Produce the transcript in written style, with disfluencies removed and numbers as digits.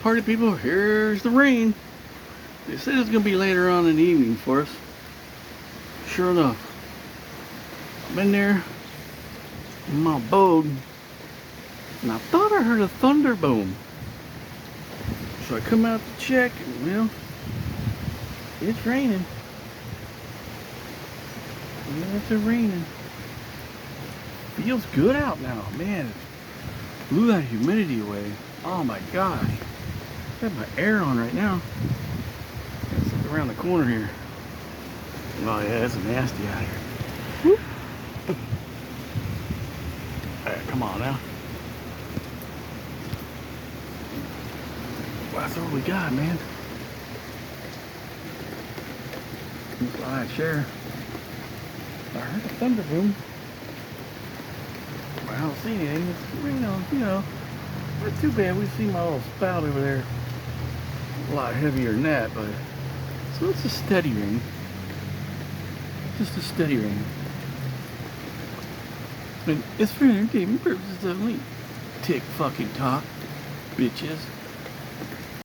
party people, here's the rain. They said it's gonna be later on in the evening for us. Sure enough, I've been there in my boat, and I thought I heard a thunder boom. So I come out to check, and well, it's raining. Yeah, it's raining. Feels good out now, man. It blew that humidity away. Oh my god. I have my air on right now. Let's look around the corner here. Oh yeah, it's nasty out here. Whoop. Alright, come on now. Well, that's all we got, man. Alright, share. I heard a thunder boom. I don't see anything. It's, you know, not too bad. We see my little spout over there. A lot heavier than that, but so it's a steady rain. Just a steady rain. And it's for entertainment purposes only. Tick fucking talk, bitches.